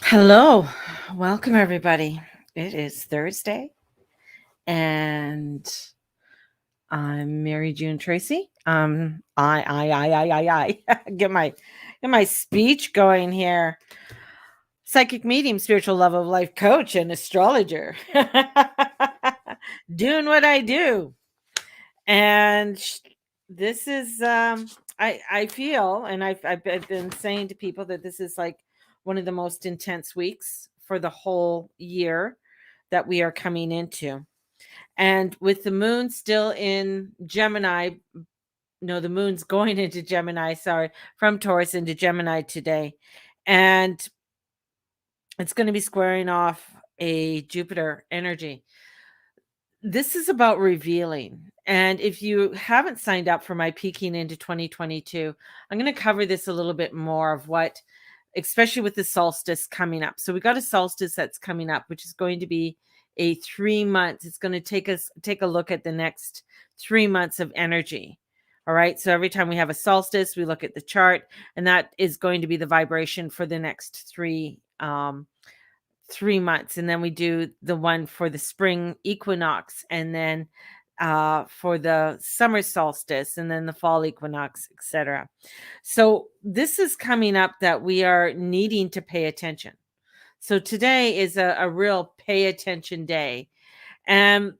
Hello, welcome everybody. It is Thursday, and I'm Mary June Tracy. I get my speech going here. Psychic medium, spiritual love of life coach, and astrologer. Doing what I do, and this is I feel, and I've been saying to people that this is like one of the most intense weeks for the whole year that we are coming into. And with the moon still in Gemini, no, the moon's going into Gemini, sorry, from Taurus into Gemini today. And it's going to be squaring off a Jupiter energy. This is about revealing. And if you haven't signed up for my Peeking into 2022, I'm going to cover this a little bit more of what, especially with the solstice coming up. So we got a solstice that's coming up, which is going to be a 3 months. It's going to take a look at the next 3 months of energy. All right. So every time we have a solstice, we look at the chart, and that is going to be the vibration for the next 3 months. And then we do the one for the spring equinox, and then for the summer solstice, and then the fall equinox, etc. So this is coming up that we are needing to pay attention. So today is a real pay attention day. And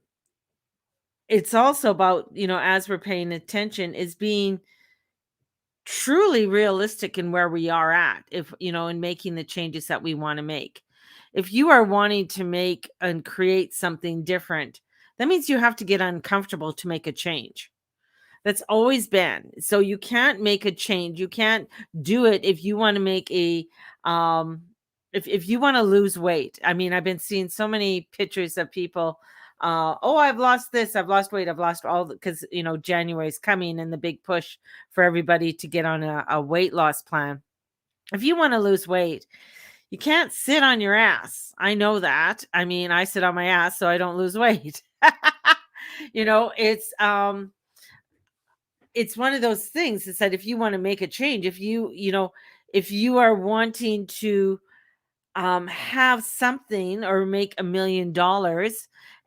it's also about, as we're paying attention, is being truly realistic in where we are at, if in making the changes that we want to make. If you are wanting to make and create something different, that means you have to get uncomfortable to make a change. That's always been. So you can't make a change. You can't do it if you want to make a if you want to lose weight. I mean, I've been seeing so many pictures of people, oh, I've lost this, I've lost weight, I've lost all, because January is coming and the big push for everybody to get on a weight loss plan. If you want to lose weight, you can't sit on your ass. I know that. I mean, I sit on my ass so I don't lose weight. you know, it's um it's one of those things. It's that if you want to make a change, if you are wanting to have something or make $1 million,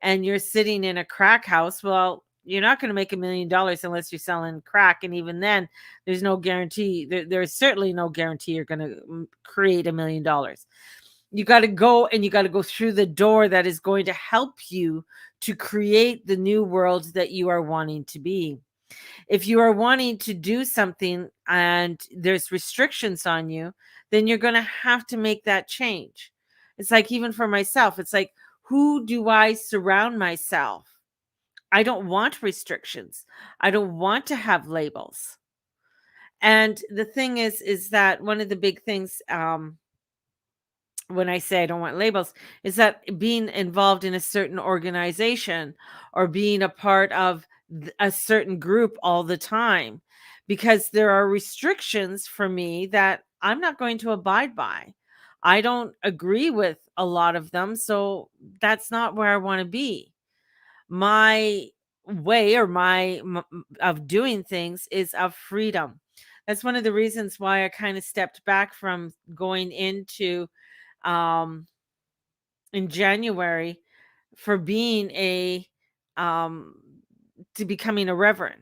and you're sitting in a crack house, well, you're not going to make $1 million unless you're selling crack. And even then, there's no guarantee. There's certainly no guarantee you're going to create $1 million. You got to go, and you got to go through the door that is going to help you to create the new world that you are wanting to be. If you are wanting to do something and there's restrictions on you, then you're going to have to make that change. It's like, even for myself, it's like, who do I surround myself? I don't want restrictions. I don't want to have labels. And the thing is that one of the big things, when I say I don't want labels, is that being involved in a certain organization or being a part of a certain group all the time, because there are restrictions for me that I'm not going to abide by. I don't agree with a lot of them, so that's not where I want to be. My way, or of doing things, is of freedom. That's one of the reasons why I kind of stepped back from going into um in January for being a um to becoming a reverend.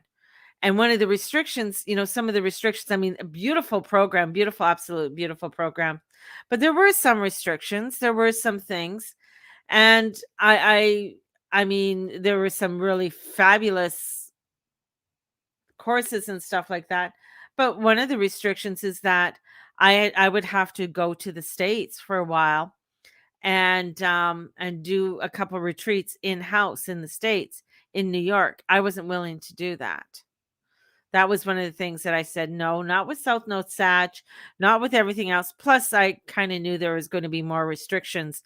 And one of the restrictions, some of the restrictions, I mean, a beautiful program, beautiful, absolute beautiful program. But there were some restrictions, there were some things. And I mean, there were some really fabulous courses and stuff like that. But one of the restrictions is that I would have to go to the States for a while, and do a couple retreats in house in the States, in New York. I wasn't willing to do that. That was one of the things that I said, no, not with South Node Sag, not with everything else. Plus, I kind of knew there was going to be more restrictions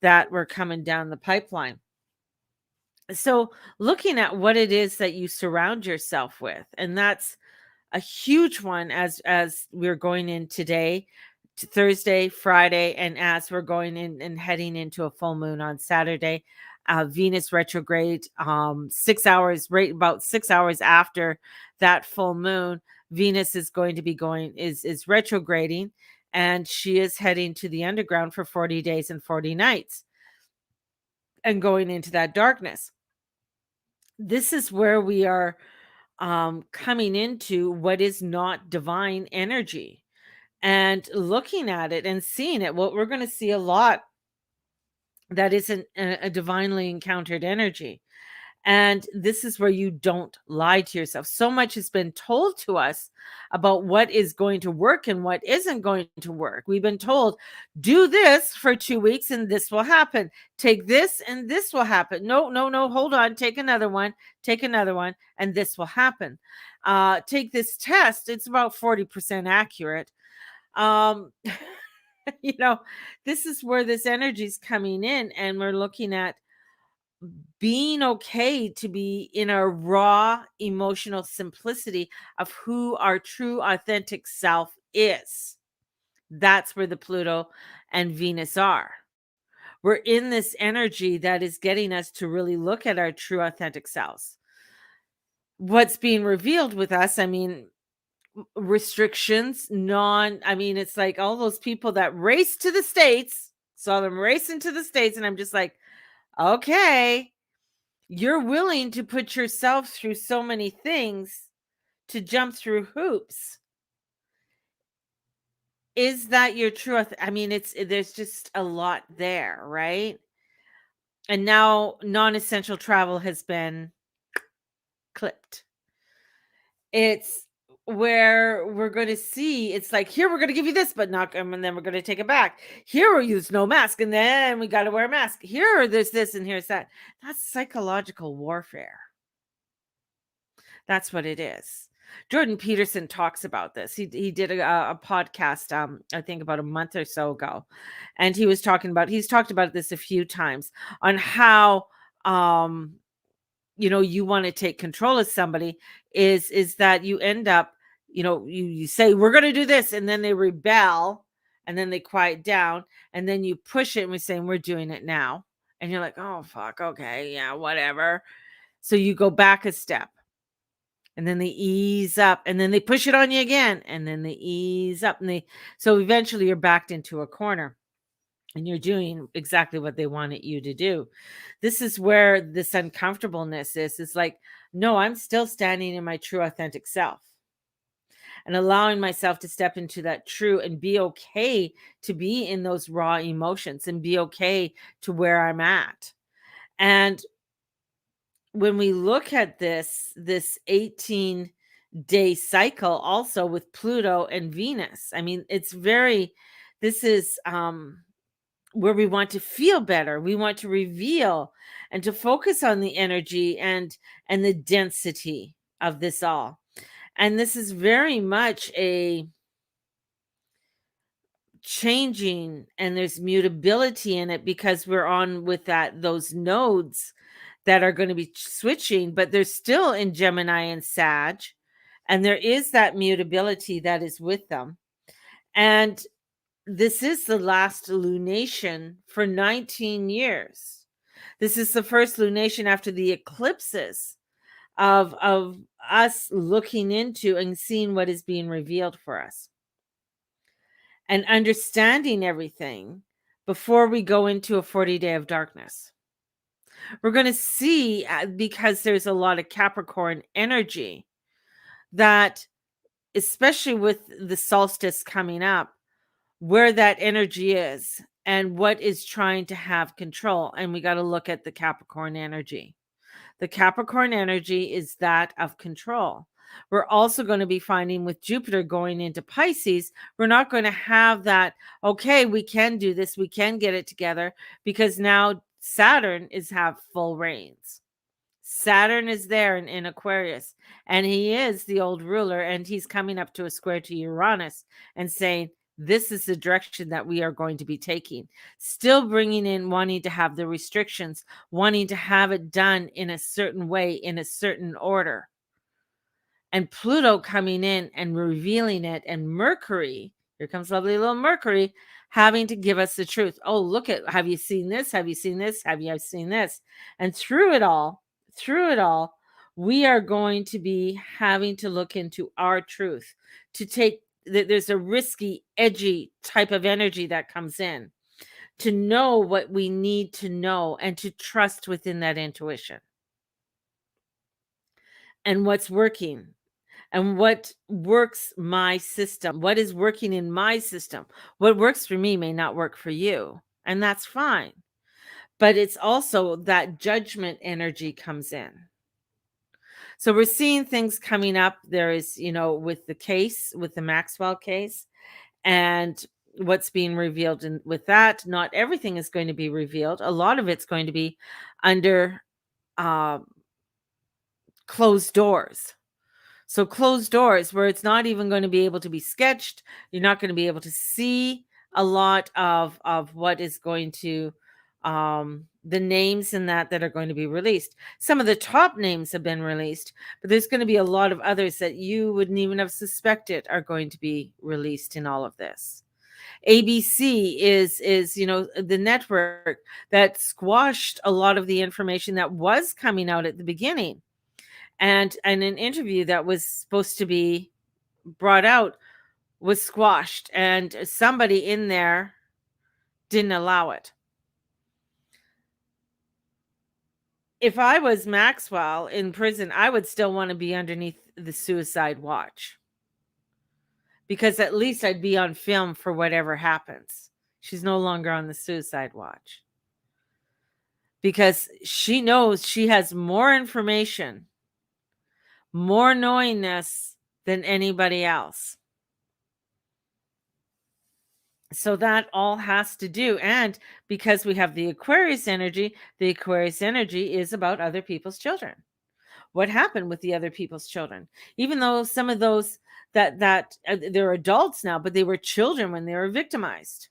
that were coming down the pipeline. So looking at what it is that you surround yourself with, and that's a huge one, as we're going in today, to Thursday, Friday, and as we're going in and heading into a full moon on Saturday. Venus retrograde, 6 hours, right about 6 hours after that full moon, Venus is going to be is retrograding. and she is heading to the underground for 40 days and 40 nights and going into that darkness. This is where we are coming into what is not divine energy and looking at it and seeing it. What we're going to see a lot that isn't a divinely encountered energy. And this is where you don't lie to yourself. So much has been told to us about what is going to work and what isn't going to work. We've been told, do this for 2 weeks and this will happen. Take this and this will happen. No, no, no, hold on. Take another one, and this will happen. Take this test. It's about 40% accurate. You know, this is where this energy is coming in, and we're looking at being okay to be in a raw emotional simplicity of who our true authentic self is. That's where the Pluto and Venus are. We're in this energy that is getting us to really look at our true authentic selves. What's being revealed with us, I mean, restrictions, it's like all those people that race to the States, saw them racing to the States, and I'm just like, okay, you're willing to put yourself through so many things to jump through hoops. Is that your truth? I mean, there's just a lot there, right? And now non-essential travel has been clipped. It's where we're going to see, it's like, here we're going to give you this, but not, and then we're going to take it back. Here we'll use no mask, and then we got to wear a mask. Here there's this, and here's that. That's psychological warfare. That's what it is. Jordan Peterson talks about this. He did a podcast, I think about a month or so ago, and he's talked about this a few times on how you want to take control of somebody is that you end up, you say we're going to do this, and then they rebel, and then they quiet down, and then you push it, and we're saying we're doing it now, and you're like, oh fuck, okay, yeah, whatever. So you go back a step. And then they ease up, and then they push it on you again, and then they ease up, so eventually you're backed into a corner, and you're doing exactly what they wanted you to do. This is where this uncomfortableness is. It's like, no, I'm still standing in my true authentic self and allowing myself to step into that true and be okay to be in those raw emotions and be okay to where I'm at. And when we look at this 18-day cycle also with Pluto and Venus, I mean, this is where we want to feel better. We want to reveal and to focus on the energy and the density of this all. And this is very much a changing, and there's mutability in it because we're on with those nodes that are going to be switching, but they're still in Gemini and Sag, and there is that mutability that is with them. And this is the last lunation for 19 years. This is the first lunation after the eclipses of us looking into and seeing what is being revealed for us and understanding everything before we go into a 40-day of darkness. We're going to see, because there's a lot of Capricorn energy, that especially with the solstice coming up, where that energy is and what is trying to have control. And we got to look at the Capricorn energy. The Capricorn energy is that of control. We're also going to be finding with Jupiter going into Pisces, we're not going to have that, okay, we can do this, we can get it together, because now Saturn have full reins. Saturn is there in Aquarius, and he is the old ruler, and he's coming up to a square to Uranus and saying, this is the direction that we are going to be taking. Still bringing in wanting to have the restrictions, wanting to have it done in a certain way, in a certain order. And Pluto coming in and revealing it, and Mercury, here comes lovely little Mercury, having to give us the truth. Oh, look at, have you seen this? Have you seen this? Have you seen this? And through it all, we are going to be having to look into our truth, to take there's a risky, edgy type of energy that comes in to know what we need to know and to trust within that intuition and what's working and what works my system, what is working in my system. What works for me may not work for you, and that's fine. But it's also that judgment energy comes in. So we're seeing things coming up. There is, with the case, with the Maxwell case, and what's being revealed in with that. Not everything is going to be revealed. A lot of it's going to be under uh, closed doors. So closed doors where it's not even going to be able to be sketched. You're not going to be able to see a lot of what is going to the names in that are going to be released. Some of the top names have been released, but there's going to be a lot of others that you wouldn't even have suspected are going to be released in all of this. ABC is the network that squashed a lot of the information that was coming out at the beginning, and an interview that was supposed to be brought out was squashed, and somebody in there didn't allow it. If I was Maxwell in prison, I would still want to be underneath the suicide watch, because at least I'd be on film for whatever happens. She's no longer on the suicide watch because she knows she has more information, more knowingness than anybody else. So that all has to do, and because we have the Aquarius energy is about other people's children. What happened with the other people's children? Even though some of those they're adults now, but they were children when they were victimized.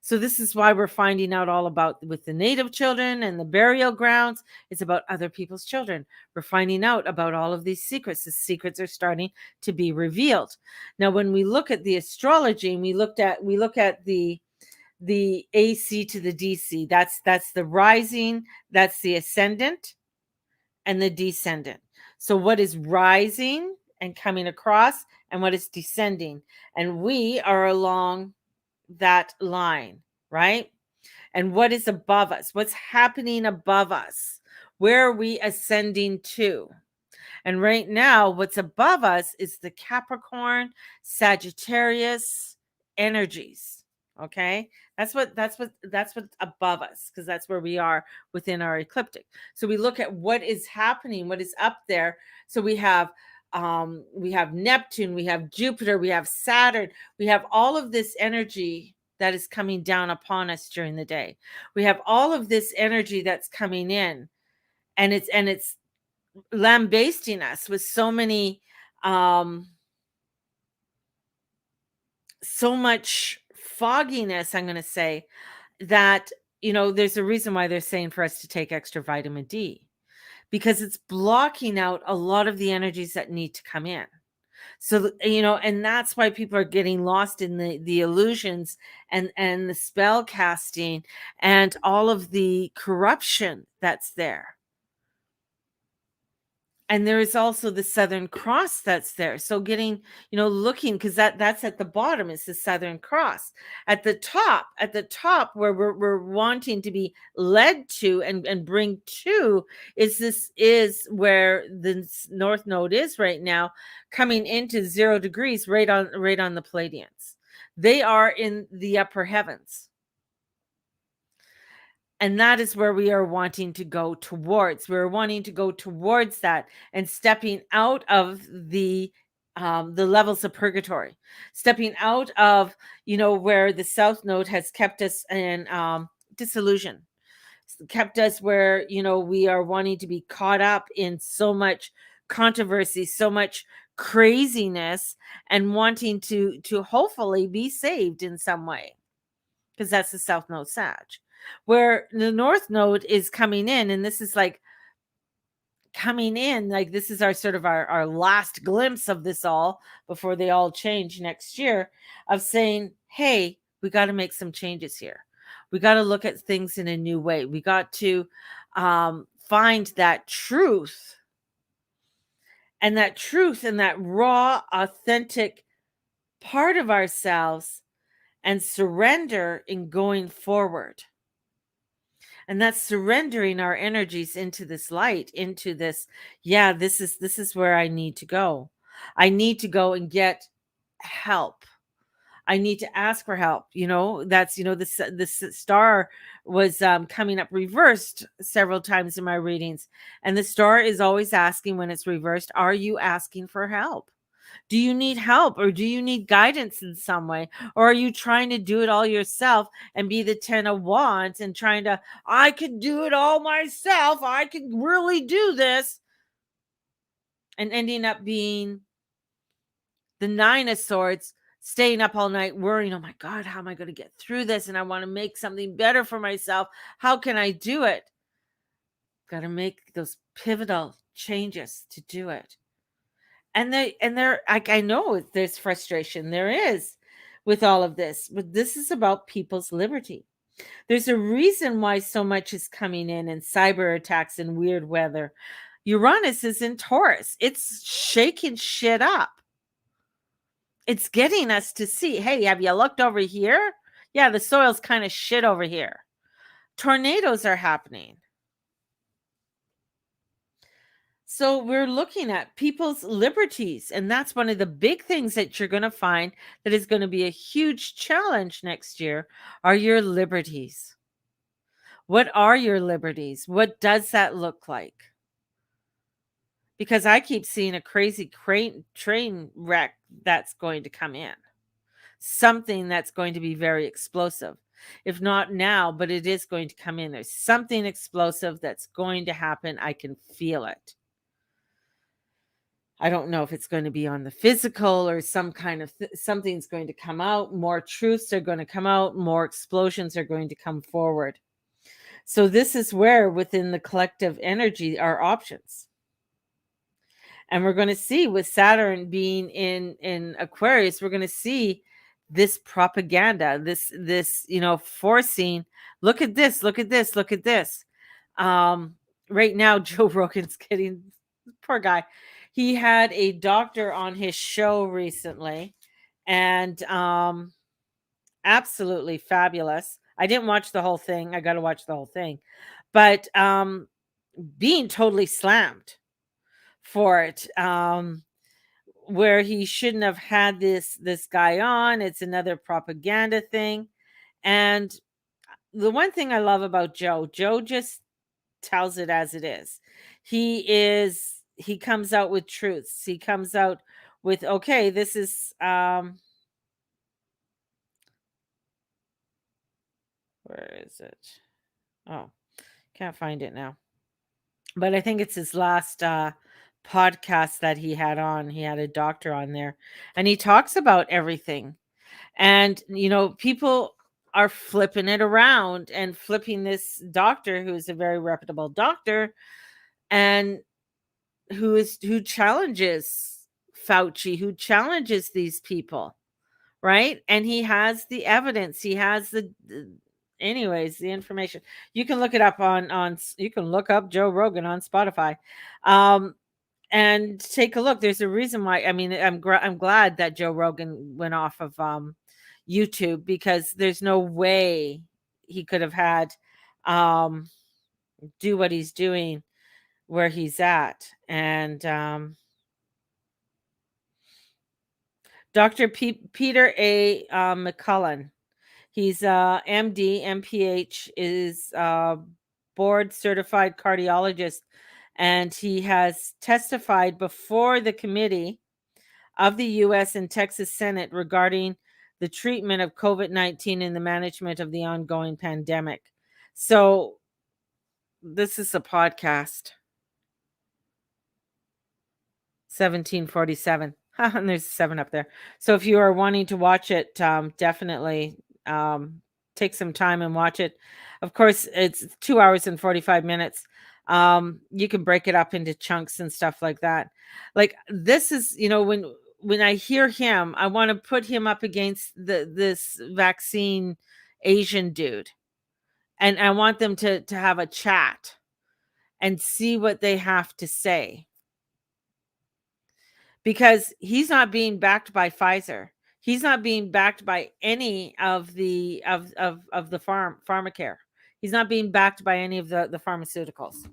So this is why we're finding out all about with the native children and the burial grounds. It's about other people's children. We're finding out about all of these secrets. The secrets are starting to be revealed. Now, when we look at the astrology and we look at the AC to the DC, that's the rising, that's the ascendant, and the descendant. So what is rising and coming across, and what is descending? And we are along that line, right? And what is above us? What's happening above us? Where are we ascending to? And right now, what's above us is the Capricorn, Sagittarius energies. Okay, that's what's above us, because that's where we are within our ecliptic. So we look at what is happening, what is up there. So we have Neptune, we have Jupiter, we have Saturn, we have all of this energy that is coming down upon us during the day. We have all of this energy that's coming in, and it's lambasting us with so much fogginess, I'm going to say, that there's a reason why they're saying for us to take extra vitamin D, because it's blocking out a lot of the energies that need to come in. So and that's why people are getting lost in the illusions and the spell casting and all of the corruption that's there. And there is also the Southern Cross that's there. So getting, looking, because that's at the bottom is the Southern Cross. At the top where we're wanting to be led to and bring to is where the North Node is right now, coming into 0 degrees right on the Pleiadians. They are in the upper heavens. And that is where we are wanting to go towards. We're wanting to go towards that and stepping out of the levels of purgatory, stepping out of, where the South Node has kept us in disillusion, kept us where, we are wanting to be caught up in so much controversy, so much craziness, and wanting to hopefully be saved in some way, because that's the South Node Sag. Where the North Node is coming in, and this is like coming in, like this is our sort of our last glimpse of this all before they all change next year, of saying, hey, we got to make some changes here. We got to look at things in a new way. We got to find that truth, and that raw, authentic part of ourselves and surrender in going forward. And that's surrendering our energies into this light, into this, yeah, this is where I need to go. I need to go and get help. I need to ask for help. That's, this star was coming up reversed several times in my readings. And the star is always asking when it's reversed, are you asking for help? Do you need help, or do you need guidance in some way? Or are you trying to do it all yourself and be the 10 of wands and trying to, I can do it all myself. I can really do this. And ending up being the 9 of swords, staying up all night worrying, oh my God, how am I going to get through this? And I want to make something better for myself. How can I do it? Got to make those pivotal changes to do it. And they're like, I know there's frustration. There is with all of this, but this is about people's liberty. There's a reason why so much is coming in and cyber attacks and weird weather. Uranus is in Taurus. It's shaking shit up. It's getting us to see, hey, have you looked over here? Yeah, the soil's kind of shit over here. Tornadoes are happening. So we're looking at people's liberties, and that's one of the big things that you're going to find that is going to be a huge challenge next year are your liberties. What are your liberties? What does that look like? Because I keep seeing a crazy train wreck that's going to come in. Something that's going to be very explosive. If not now, but it is going to come in. There's something explosive that's going to happen. I can feel it. I don't know if it's going to be on the physical or some kind of something's going to come out. More truths are going to come out. More explosions are going to come forward. So this is where within the collective energy are options. And we're going to see with Saturn being in Aquarius, we're going to see this propaganda, this forcing, look at this, look at this, look at this. Right now, Joe Rogan's getting, poor guy. He had a doctor on his show recently, and absolutely fabulous. I didn't watch the whole thing. I got to watch the whole thing. But being totally slammed for it, where he shouldn't have had this guy on. It's another propaganda thing. And the one thing I love about Joe just tells it as it is. He comes out with truths. He comes out with, okay, this is where is it? Oh, can't find it now. But I think it's his last podcast that he had on. He had a doctor on there, and he talks about everything. And people are flipping it around and flipping this doctor, who's a very reputable doctor, and who challenges Fauci, who challenges these people, right? And he has the evidence. He has anyways, the information. You can look it up you can look up Joe Rogan on Spotify, and take a look. There's a reason why. I mean, I'm glad that Joe Rogan went off of YouTube, because there's no way he could have had do what he's doing where he's at. And Dr. Peter A. McCullen, he's MD, MPH, is board certified cardiologist, and he has testified before the committee of the U.S. and Texas Senate regarding the treatment of COVID-19 and the management of the ongoing pandemic. So this is a podcast. 1747. And there's a 7 up there. So if you are wanting to watch it, definitely take some time and watch it. Of course, it's 2 hours and 45 minutes. You can break it up into chunks and stuff like that. Like, this is, when I hear him, I want to put him up against this vaccine Asian dude. And I want them to have a chat and see what they have to say. Because he's not being backed by Pfizer. He's not being backed by any of the of the pharmacare. He's not being backed by any of the pharmaceuticals.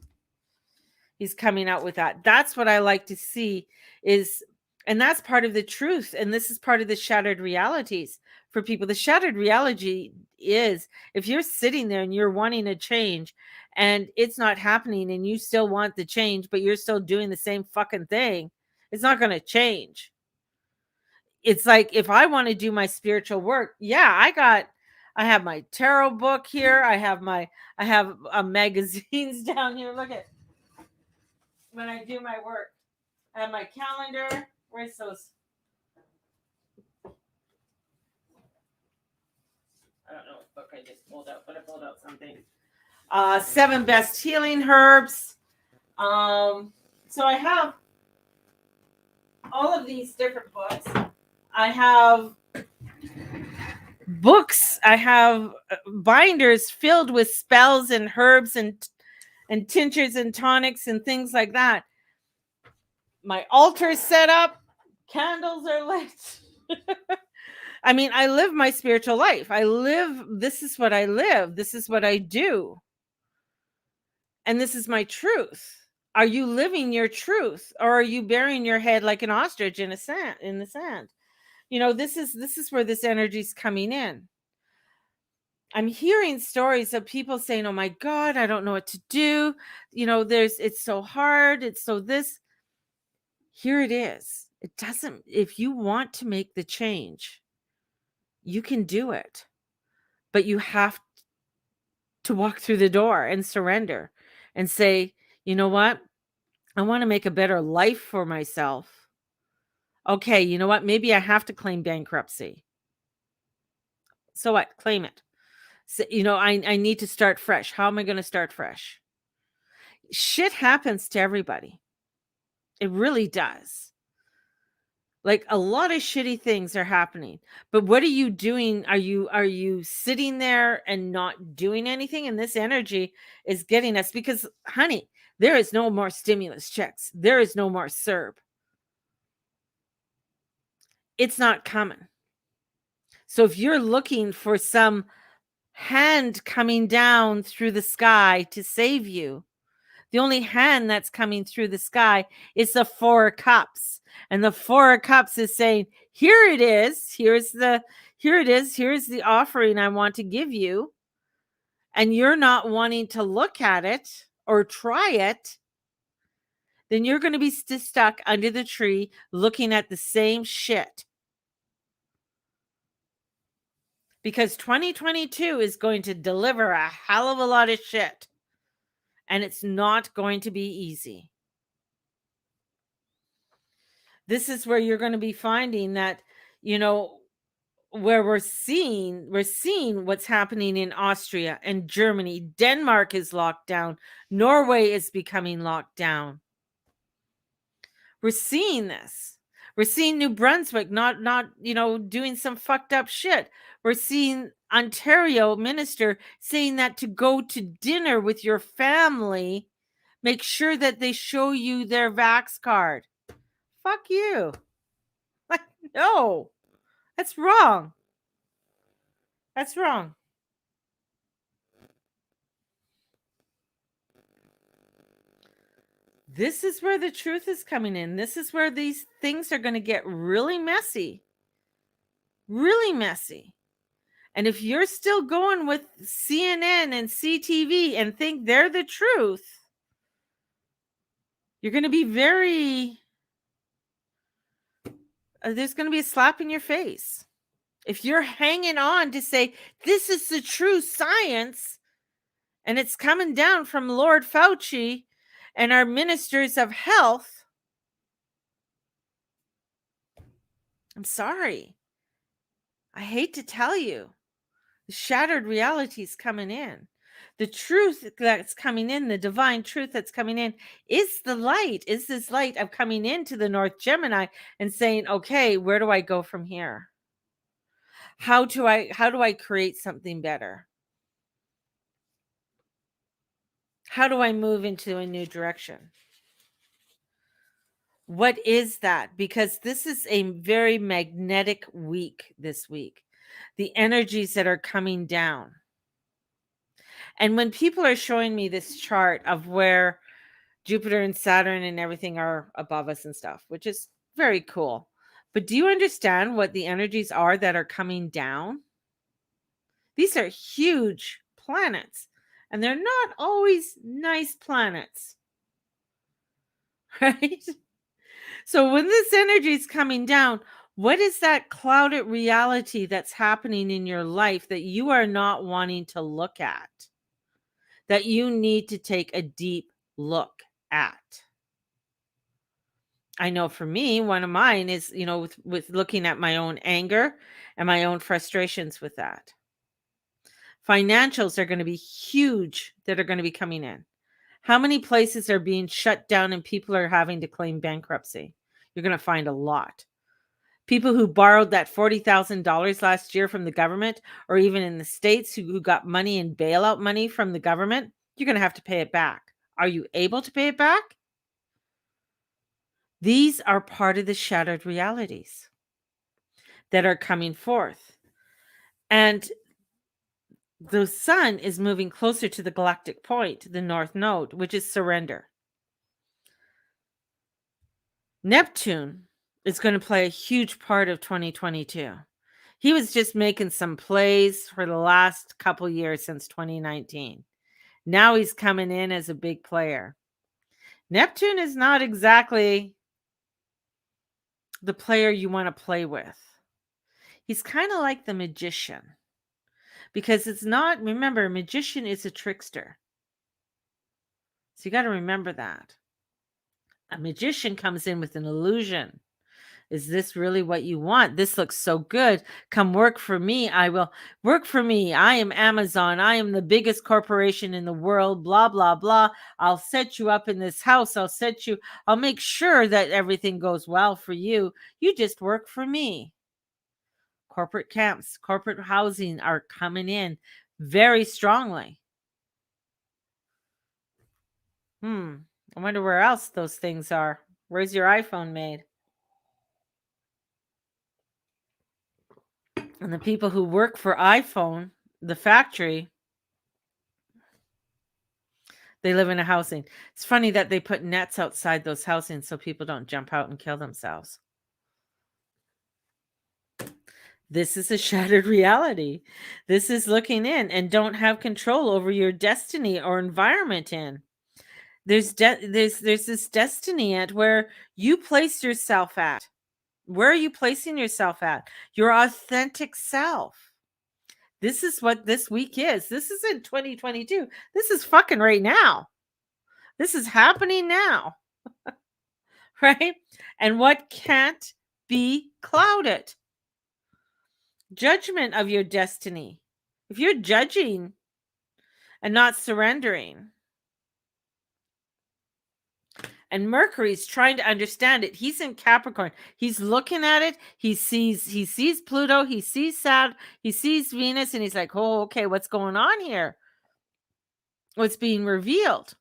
He's coming out with that. That's what I like to see is, and that's part of the truth. And this is part of the shattered realities for people. The shattered reality is if you're sitting there and you're wanting a change and it's not happening and you still want the change, but you're still doing the same fucking thing, it's not going to change. It's like if I want to do my spiritual work, I have my tarot book here. I have magazines down here. Look at when I do my work. I have my calendar. Where's those? I don't know what book I just pulled out, but I pulled out something. 7 best healing herbs. So I have all of these different books. I have books. I have binders filled with spells and herbs and tinctures and tonics and things like that. My altar is set up. Candles are lit. I mean, I live my spiritual life. This is what I live. This is what I do. And this is my truth. Are you living your truth, or are you burying your head like an ostrich in the sand? You know, this is where this energy is coming in. I'm hearing stories of people saying, "Oh my God, I don't know what to do. You know, it's so hard. It's so this." Here it is. It doesn't, if you want to make the change, you can do it, but you have to walk through the door and surrender and say, you know what? I want to make a better life for myself. Okay, you know what? Maybe I have to claim bankruptcy. So what? Claim it. So, you know, I need to start fresh. How am I going to start fresh? Shit happens to everybody. It really does. Like a lot of shitty things are happening. But what are you doing? Are you sitting there and not doing anything? And this energy is getting us because, honey, there is no more stimulus checks. There is no more CERB. It's not coming. So if you're looking for some hand coming down through the sky to save you, the only hand that's coming through the sky is the 4 of Cups. And the 4 of Cups is saying, here it is. Here it is. Here's the offering I want to give you. And you're not wanting to look at it or try it. Then you're going to be stuck under the tree looking at the same shit. Because 2022 is going to deliver a hell of a lot of shit. And it's not going to be easy. This is where you're going to be finding that, you know, where we're seeing what's happening in Austria and Germany. Denmark is locked down. Norway is becoming locked down. We're seeing this. We're seeing New Brunswick not, you know, doing some fucked up shit. We're seeing Ontario minister saying that to go to dinner with your family, make sure that they show you their Vax card. Fuck you. Like, no, that's wrong. That's wrong. This is where the truth is coming in. This is where these things are going to get really messy. Really messy. And if you're still going with CNN and CTV and think they're the truth, you're going to be there's going to be a slap in your face. If you're hanging on to say, this is the true science, and it's coming down from Lord Fauci and our ministers of health, I'm sorry. I hate to tell you, the shattered reality is coming in. The truth that's coming in, the divine truth that's coming in, is this light of coming into the North Gemini and saying, okay, where do I go from here? How do I create something better? How do I move into a new direction? What is that? Because this is a very magnetic week this week. The energies that are coming down. And when people are showing me this chart of where Jupiter and Saturn and everything are above us and stuff, which is very cool. But do you understand what the energies are that are coming down? These are huge planets, and they're not always nice planets, right? So when this energy is coming down, what is that clouded reality that's happening in your life that you are not wanting to look at, that you need to take a deep look at? I know for me, one of mine is, with looking at my own anger and my own frustrations with that. Financials are going to be huge that are going to be coming in. How many places are being shut down and people are having to claim bankruptcy? You're going to find a lot. People who borrowed that $40,000 last year from the government, or even in the States who got money and bailout money from the government, you're going to have to pay it back. Are you able to pay it back? These are part of the shattered realities that are coming forth. And the sun is moving closer to the galactic point, the north node, which is surrender. Neptune is going to play a huge part of 2022. He was just making some plays for the last couple years since 2019. Now he's coming in as a big player. Neptune is not exactly the player you want to play with. He's kind of like the magician, because it's not, remember, magician is a trickster. So you got to remember that. A magician comes in with an illusion. Is this really what you want? This looks so good. Come work for me. I will work for me. I am Amazon. I am the biggest corporation in the world. Blah, blah, blah. I'll set you up in this house. I'll make sure that everything goes well for you. You just work for me. Corporate camps, corporate housing are coming in very strongly. I wonder where else those things are. Where's your iPhone made? And the people who work for iPhone, the factory, they live in a housing. It's funny that they put nets outside those housings so people don't jump out and kill themselves. This is a shattered reality. This is looking in and don't have control over your destiny or environment in. There's this destiny at where you place yourself at. Where are you placing yourself at? Your authentic self. This is what this week is. This is in 2022. This is fucking right now. This is happening now. Right? And what can't be clouded? Judgment of your destiny. If you're judging and not surrendering, and Mercury's trying to understand it. He's in Capricorn. He's looking at it. He sees Pluto. He sees Saturn. He sees Venus, and he's like, "Oh, okay, what's going on here? What's being revealed?"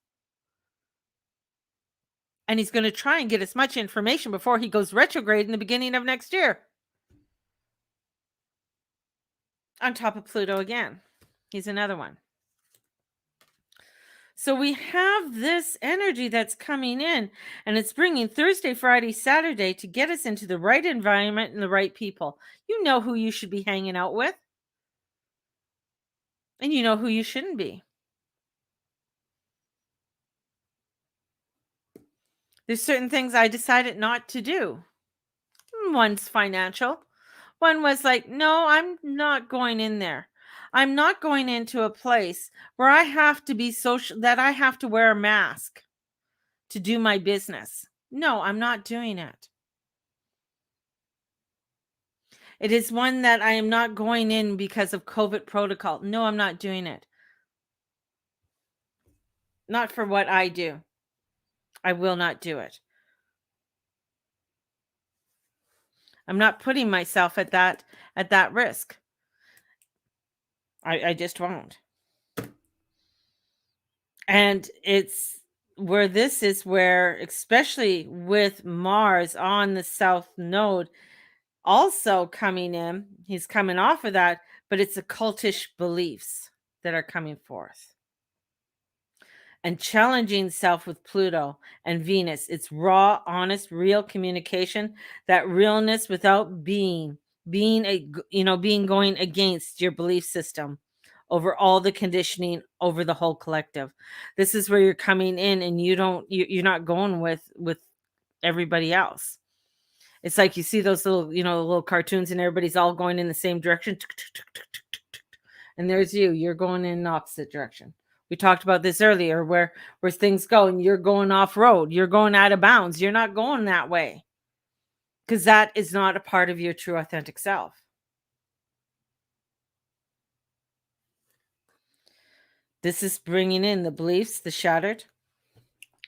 And he's going to try and get as much information before he goes retrograde in the beginning of next year. On top of Pluto again. He's another one. So we have this energy that's coming in, and it's bringing Thursday, Friday, Saturday to get us into the right environment and the right people. You know who you should be hanging out with, and you know who you shouldn't be. There's certain things I decided not to do. One's financial. One was like, no, I'm not going in there. I'm not going into a place where I have to be social, that I have to wear a mask to do my business. No, I'm not doing it. It is one that I am not going in because of COVID protocol. No, I'm not doing it. Not for what I do. I will not do it. I'm not putting myself at that risk. I just won't. And it's where this is where, especially with Mars on the south node also coming in, he's coming off of that, but it's occultish beliefs that are coming forth and challenging self with Pluto and Venus. It's raw, honest, real communication, that realness without being going against your belief system over all the conditioning over the whole collective. This is where you're coming in and you're not going with everybody else. It's like you see those little cartoons and everybody's all going in the same direction. And there's you. You're going in the opposite direction. We talked about this earlier where things go and you're going off road. You're going out of bounds. You're not going that way because that is not a part of your true authentic self. This is bringing in the beliefs, the shattered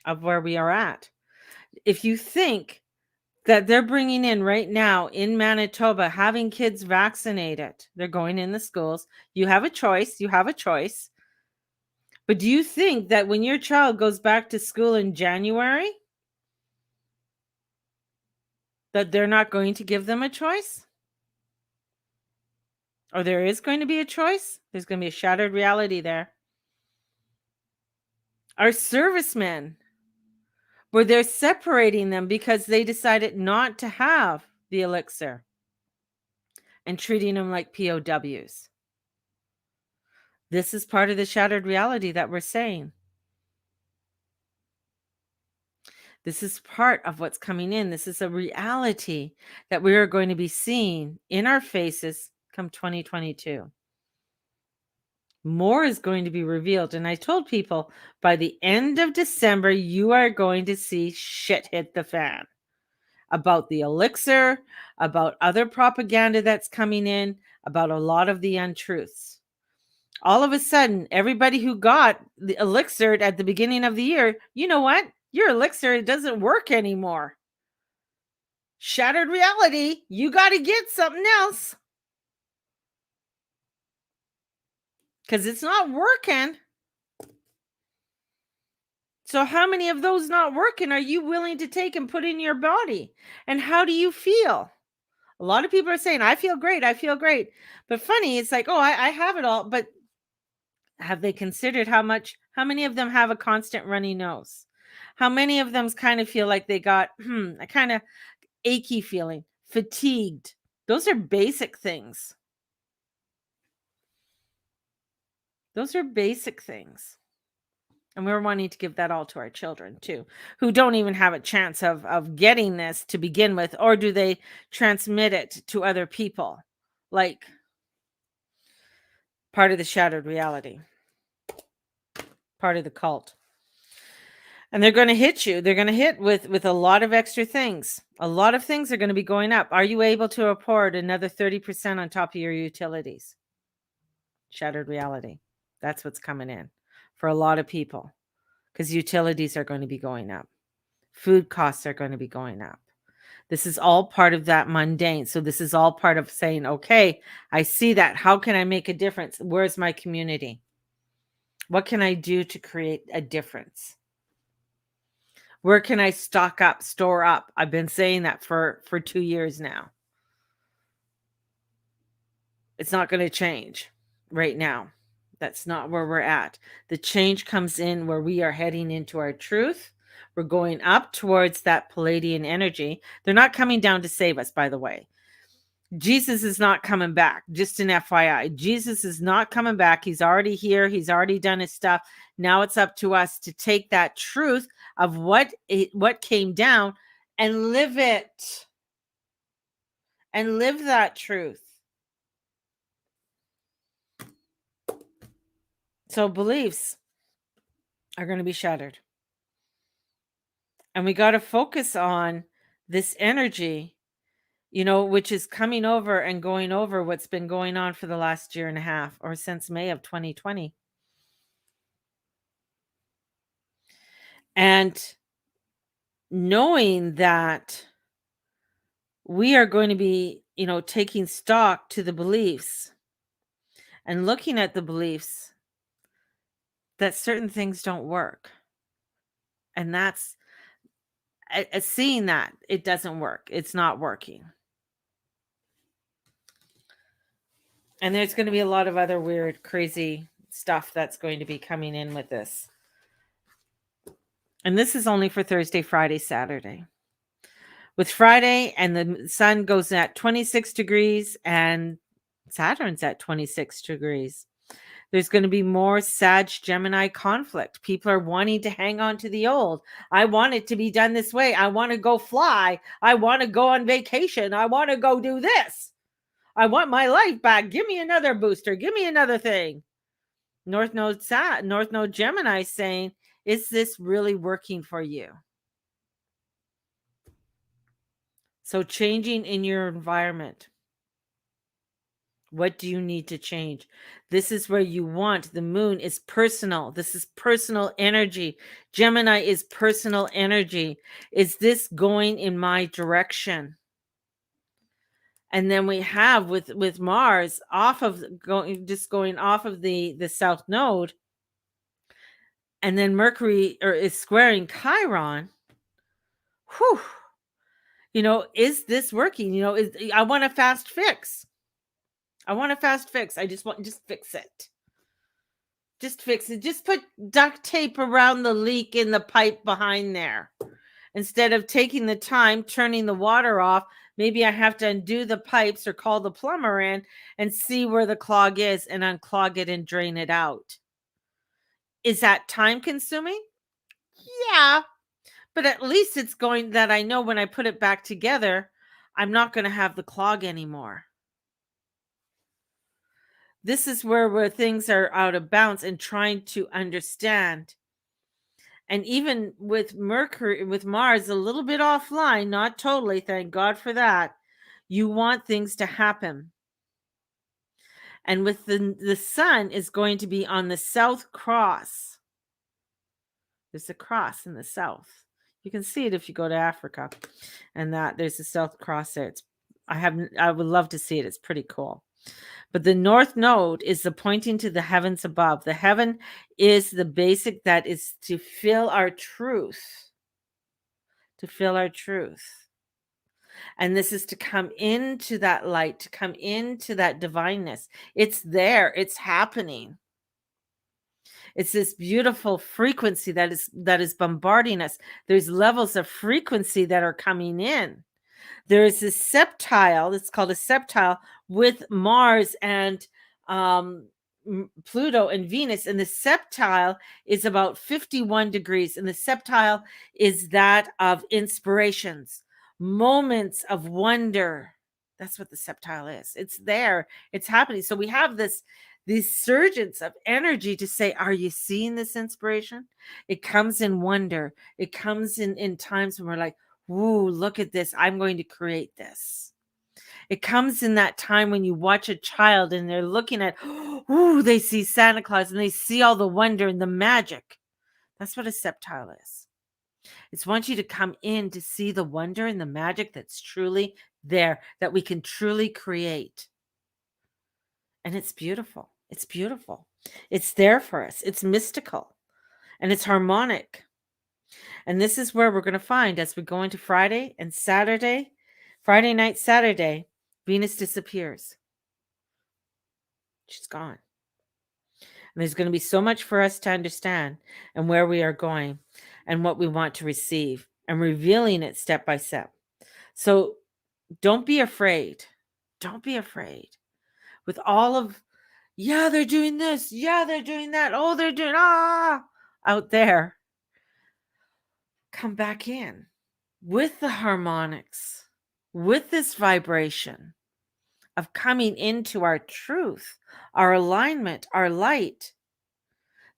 of where we are at. If you think that they're bringing in right now in Manitoba, having kids vaccinated, they're going in the schools. You have a choice. You have a choice. But do you think that when your child goes back to school in January, that they're not going to give them a choice? Or there is going to be a choice? There's going to be a shattered reality there. Our servicemen, where they're separating them because they decided not to have the elixir and treating them like POWs. This is part of the shattered reality that we're saying. This is part of what's coming in. This is a reality that we are going to be seeing in our faces come 2022. More is going to be revealed. And I told people by the end of December, you are going to see shit hit the fan about the elixir, about other propaganda that's coming in, about a lot of the untruths. All of a sudden, everybody who got the elixir at the beginning of the year, you know what? Your elixir, it doesn't work anymore. Shattered reality. You got to get something else. Because it's not working. So how many of those not working are you willing to take and put in your body? And how do you feel? A lot of people are saying, I feel great. I feel great. But funny, it's like, oh, I have it all. But have they considered how many of them have a constant runny nose? How many of them kind of feel like they got a kind of achy feeling, fatigued? Those are basic things. Those are basic things. And we're wanting to give that all to our children too, who don't even have a chance of getting this to begin with, or do they transmit it to other people? Like part of the shattered reality, part of the cult. And they're going to hit you. They're going to hit with a lot of extra things. A lot of things are going to be going up. Are you able to afford another 30% on top of your utilities? Shattered reality. That's what's coming in for a lot of people, because utilities are going to be going up. Food costs are going to be going up. This is all part of that mundane. So this is all part of saying, okay, I see that. How can I make a difference? Where's my community? What can I do to create a difference? Where can I stock up, store up? I've been saying that for 2 years now. It's not going to change right now. That's not where we're at. The change comes in where we are heading into our truth. We're going up towards that Palladian energy. They're not coming down to save us, by the way. Jesus is not coming back. Just an FYI. Jesus is not coming back. He's already here. He's already done his stuff. Now it's up to us to take that truth of what came down and live it. And live that truth. So beliefs are going to be shattered. And we got to focus on this energy, which is coming over and going over what's been going on for the last year and a half or since May of 2020. And knowing that we are going to be, taking stock to the beliefs and looking at the beliefs that certain things don't work. And that's seeing that it doesn't work. It's not working. And there's going to be a lot of other weird, crazy stuff that's going to be coming in with this. And this is only for Thursday, Friday, Saturday. With Friday, and the sun goes at 26 degrees and Saturn's at 26 degrees. There's going to be more Sag Gemini conflict. People are wanting to hang on to the old. I want it to be done this way. I want to go fly. I want to go on vacation. I want to go do this. I want my life back. Give me another booster. Give me another thing. North Node Gemini saying, is this really working for you? So changing in your environment. What do you need to change? This is where you want. The moon is personal. This is personal energy. Gemini is personal energy. Is this going in my direction? And then we have with Mars off of going off of the south node, and then Mercury is squaring Chiron. Whew. Is this working? I want a fast fix. I want a fast fix. I just fix it. Just fix it. Just put duct tape around the leak in the pipe behind there. Instead of taking the time, turning the water off, maybe I have to undo the pipes or call the plumber in and see where the clog is and unclog it and drain it out. Is that time consuming? Yeah. But at least it's going that I know when I put it back together, I'm not going to have the clog anymore. This is where things are out of bounds and trying to understand. And even with Mars, a little bit offline, not totally, thank God for that. You want things to happen. And with the sun is going to be on the South Cross. There's a cross in the south. You can see it if you go to Africa. And that there's a South Cross there. I would love to see it. It's pretty cool. But the North Node is the pointing to the heavens above. The heaven is the basic that is to feel our truth. To feel our truth. And this is to come into that light, to come into that divineness. It's there. It's happening. It's this beautiful frequency that is bombarding us. There's levels of frequency that are coming in. There is this septile, it's called a septile, with Mars and Pluto and Venus. And the septile is about 51 degrees. And the septile is that of inspirations, moments of wonder. That's what the septile is. It's there. It's happening. So we have these surges of energy to say, are you seeing this inspiration? It comes in wonder. It comes in times when we're like, ooh, look at this. I'm going to create this. It comes in that time when you watch a child and they're looking at, ooh, they see Santa Claus and they see all the wonder and the magic. That's what a septile is. It's wants you to come in to see the wonder and the magic that's truly there, that we can truly create. And it's beautiful. It's beautiful. It's there for us. It's mystical and it's harmonic. And this is where we're going to find as we go into Friday and Saturday, Friday night, Saturday, Venus disappears. She's gone. And there's going to be so much for us to understand and where we are going and what we want to receive and revealing it step by step. So don't be afraid. Don't be afraid. With all of, yeah, they're doing this. Yeah, they're doing that. Oh, they're doing, out there. Come back in with the harmonics, with this vibration of coming into our truth, our alignment, our light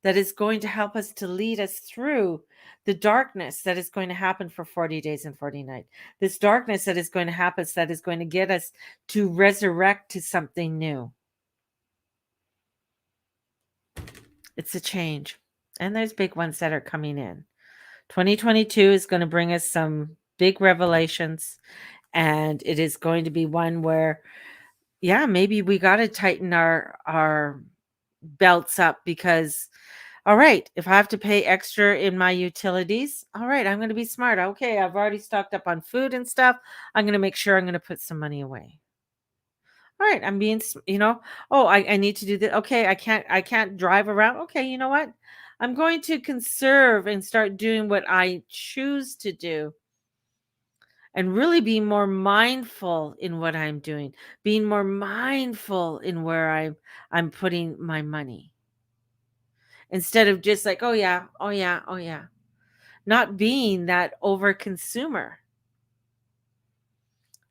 that is going to help us to lead us through the darkness that is going to happen for 40 days and 40 nights. This darkness that is going to happen, that is going to get us to resurrect to something new. It's a change. And there's big ones that are coming in. 2022 is going to bring us some big revelations, and it is going to be one where, yeah, maybe we got to tighten our belts up because All right, if I have to pay extra in my utilities, all right, I'm going to be smart. Okay, I've already stocked up on food and stuff. I'm going to make sure I'm going to put some money away. All right, I'm being, oh, I need to do that. Okay, I can't drive around. Okay, you know what? I'm going to conserve and start doing what I choose to do and really be more mindful in what I'm doing, being more mindful in where I'm putting my money instead of just like, oh yeah, oh yeah, oh yeah, not being that over consumer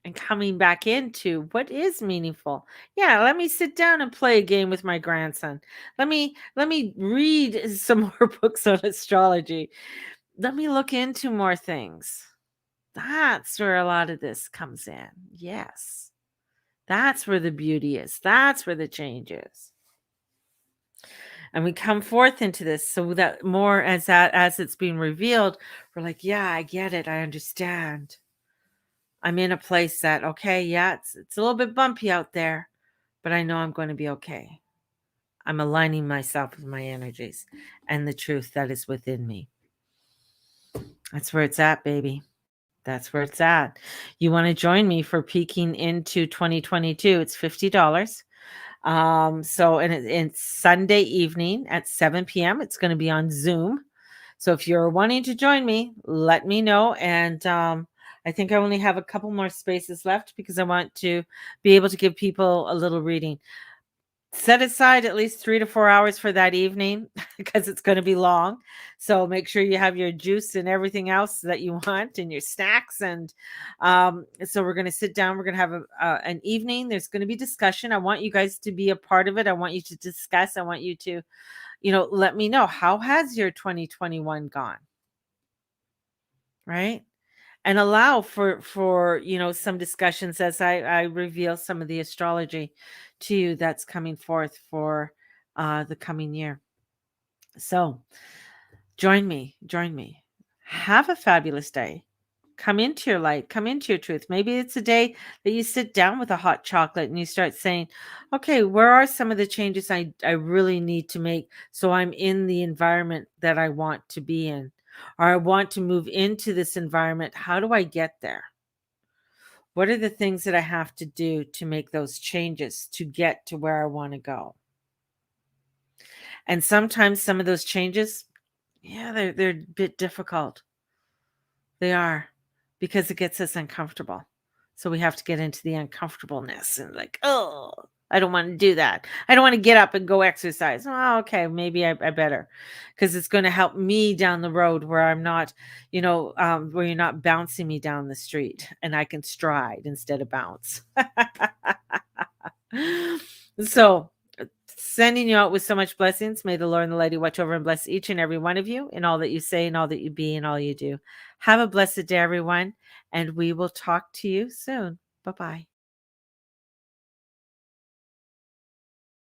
and coming back into what is meaningful. Yeah, let me sit down and play a game with my grandson. Let me read some more books on astrology. Let me look into more things. That's where a lot of this comes in. Yes. That's where the beauty is. That's where the change is. And we come forth into this so that more as it's being revealed, we're like, yeah, I get it. I understand. I'm in a place that, okay, yeah, it's a little bit bumpy out there, but I know I'm going to be okay. I'm aligning myself with my energies and the truth that is within me. That's where it's at, baby. That's where it's at. You want to join me for peeking into 2022? It's $50. So and it's Sunday evening at 7 p.m. It's going to be on Zoom. So if you're wanting to join me, let me know. And I think I only have a couple more spaces left because I want to be able to give people a little reading. Set aside at least 3 to 4 hours for that evening because it's going to be long. So make sure you have your juice and everything else that you want and your snacks. And so we're going to sit down. We're going to have an evening. There's going to be discussion. I want you guys to be a part of it. I want you to discuss. I want you to, let me know, how has your 2021 gone? Right? And allow for some discussions as I reveal some of the astrology to you that's coming forth for the coming year. So join me. Have a fabulous day. Come into your light, come into your truth. Maybe it's a day that you sit down with a hot chocolate and you start saying, okay, where are some of the changes I really need to make so I'm in the environment that I want to be in? Or I want to move into this environment. How do I get there? What are the things that I have to do to make those changes to get to where I want to go? And sometimes some of those changes, yeah, they're a bit difficult. They are, because it gets us uncomfortable. So we have to get into the uncomfortableness and like, oh, I don't want to do that. I don't want to get up and go exercise. Oh, okay, maybe I better, because it's going to help me down the road where I'm not, where you're not bouncing me down the street and I can stride instead of bounce. So, sending you out with so much blessings. May the Lord and the Lady watch over and bless each and every one of you in all that you say and all that you be and all you do. Have a blessed day, everyone, and we will talk to you soon. Bye bye.